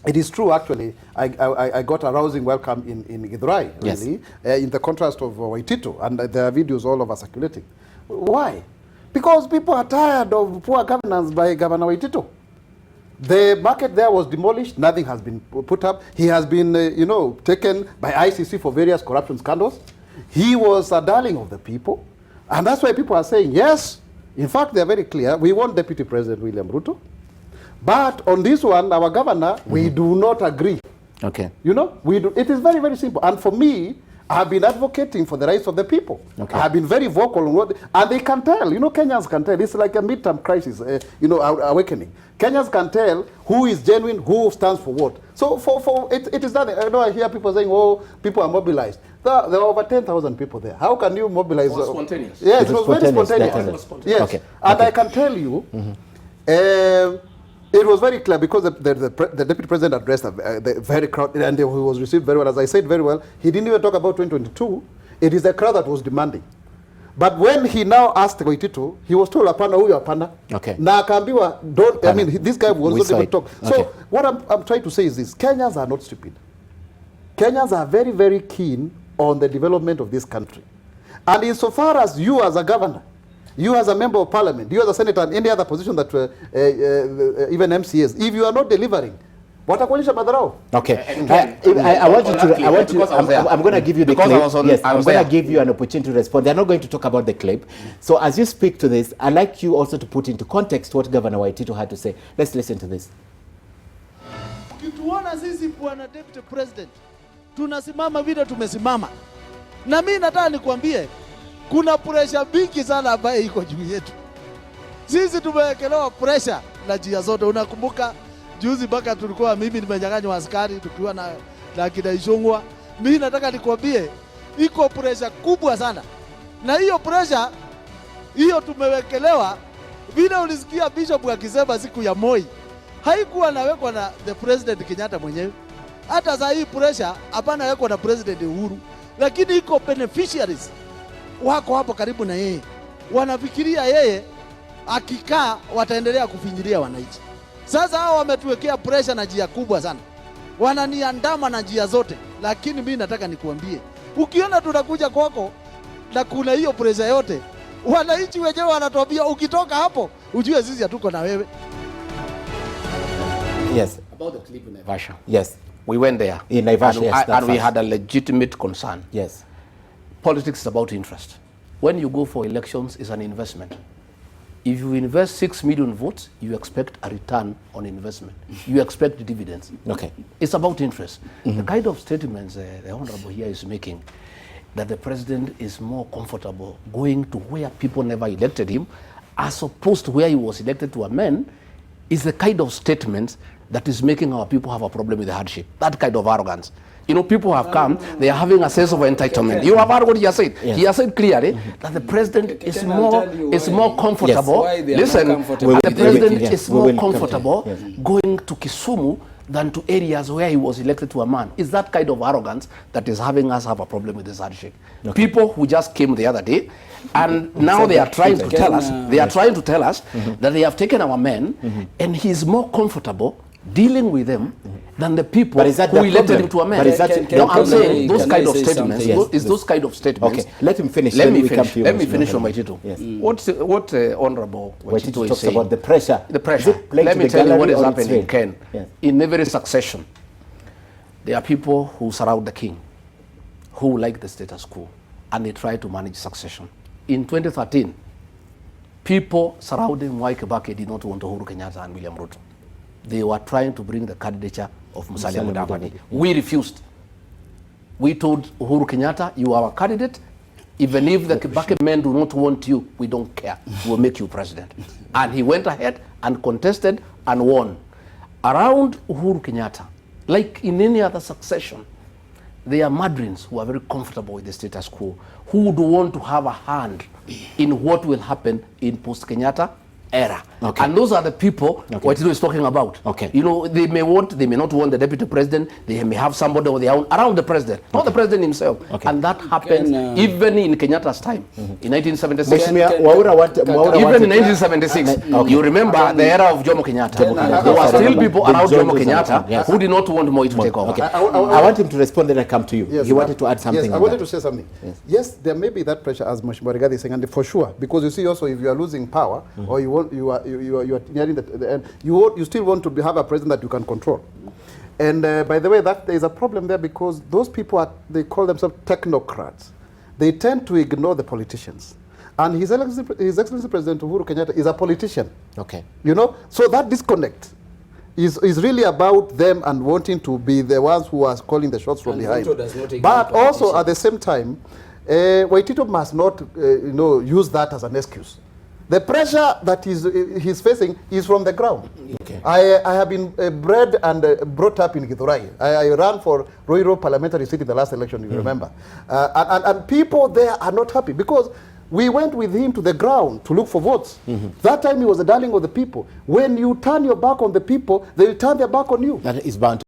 It is true, actually. I got a rousing welcome in Githurai, really, in the contrast of Waititu, and there are videos all over circulating. Why? Because people are tired of poor governance by Governor Waititu. The market there was demolished. Nothing has been put up. He has been, taken by ICC for various corruption scandals. He was a darling of the people. And that's why people are saying, yes, in fact, they're very clear. We want Deputy President William Ruto. But on this one, our governor, we do not agree. Okay. It is very, very simple. And for me, I have been advocating for the rights of the people. Okay. I have been very vocal on what, and they can tell. Kenyans can tell. It's like a midterm crisis, awakening. Kenyans can tell who is genuine, who stands for what. So it is that. I hear people saying, oh, people are mobilized. There are over 10,000 people there. How can you mobilize? It was spontaneous. Yes, it was very spontaneous. Yes. Okay. And I can tell you, it was very clear because the Deputy President addressed the very crowd, and he was received very well. As I said very well, he didn't even talk about 2022. It is the crowd that was demanding. But when he now asked Waititu, he was told, "Apana, huyu apana." Okay. Na akaambiwa, don't. I mean, this guy was not even talk. So what I'm trying to say is this: Kenyans are not stupid. Kenyans are very, very keen on the development of this country, and insofar as you, as a governor, you as a member of parliament, you as a senator, and any other position that even MCAs, if you are not delivering, watakuonyesha madharau. Okay. I'm going to give you the clip. I'm going to give you an opportunity to respond. They're not going to talk about the clip. So as you speak to this, I'd like you also to put into context what Governor Waititu had to say. Let's listen to this. Ukituona sisi bwana Deputy President, tunasimama vile tumesimama. Na mimi nataka nikwambie, kuna pressure mingi sana ambayo iko juu yetu. Sisi tumewekelewa pressure na njia zote. Unakumbuka juzi mpaka tulikuwa mimi nimenyang'anywa askari tukiwa na Kidaishongwa. Mimi nataka nikwambie iko pressure kubwa sana. Na hiyo pressure hiyo tumewekelewa vile ulisikia Bishop akisema siku ya Moi. Haikuwa nawekwa na the President Kenyatta mwenyewe. Hata za hii pressure hapana wekwa na President Uhuru. Lakini iko beneficiaries wako hapo karibu na yeye. Wanafikiria yeye akikaa wataendelea kufinyilia wananchi. Sasa hao wametuwekea pressure na njia kubwa sana. Wananiandama na njia zote. Lakini mimi nataka nikuambie, ukiona tunakuja kwako na kuna hiyo pressure yote, wananchi wenyewe wanatuambia ukitoka hapo ujue sisi hatuko na wewe. Yes. About the clip in Naivasha. Yes. We went there. In Naivasha, and we had a legitimate concern. Yes. Politics is about interest. When you go for elections, it's an investment. If you invest 6 million votes, you expect a return on investment. You expect dividends. Okay. It's about interest. The kind of statements the Honorable here is making, that the President is more comfortable going to where people never elected him, as opposed to where he was elected to amend, is the kind of statements that is making our people have a problem with the hardship. That kind of arrogance. People have come, they are having a sense of entitlement. You have heard what he has said. Yes. He has said clearly that the President is more comfortable. Yes. Listen, the President is more comfortable going to Kisumu than to areas where he was elected to a man. It's that kind of arrogance that is having us have a problem with this hardship. Okay. People who just came the other day, and now they are trying to tell us, that they have taken our men, and he's more comfortable dealing with them than the people who elected him to a man. I'm saying those kind of statements. Yes. Those kind of statements. Okay, let him finish. Let me finish on Waititu. Yes. What Honorable Waititu is saying about the pressure. The pressure. Let me tell you what is happening, Ken. Yes. In every succession, there are people who surround the king, who like the status quo, and they try to manage succession. In 2013, people surrounding Mwai Kibaki did not want Uhuru Kenyatta and William Ruto. They were trying to bring the candidature of Musalia Mudavadi. We refused. We told Uhuru Kenyatta, you are our candidate. Even if the Kibaki men do not want you, we don't care. We'll make you president. And he went ahead and contested and won. Around Uhuru Kenyatta, like in any other succession, there are Madrins who are very comfortable with the status quo, who would want to have a hand in what will happen in post-Kenyatta era. Okay. And those are the people Waititu is talking about. Okay. You know, they may not want the deputy president. They may have somebody on their own around the president, not the president himself. Okay. And that happened even in Kenyatta's time in 1976. Even in 1976, you remember the era of Jomo Kenyatta. There were still people around Jomo Kenyatta who did not want Moi to take over. Okay. I want him to respond, then I come to you. Yes, he wanted to add something. Yes, I wanted to say something. Yes, there may be that pressure, as Mheshimiwa Rigathi is saying, and for sure, because you see also if you are losing power or you are nearing the end, you still want to have a president that you can control. And by the way, that there is a problem there because those people they call themselves technocrats. They tend to ignore the politicians. And His Excellency President Uhuru Kenyatta is a politician. Okay. You know, so that disconnect is really about them and wanting to be the ones who are calling the shots from behind. But also at the same time, Waititu must not use that as an excuse. The pressure that he's facing is from the ground. Okay. I have been bred and brought up in Githurai. I ran for Ruto parliamentary seat in the last election, you remember. And people there are not happy because we went with him to the ground to look for votes. That time he was the darling of the people. When you turn your back on the people, they will turn their back on you. That is bound.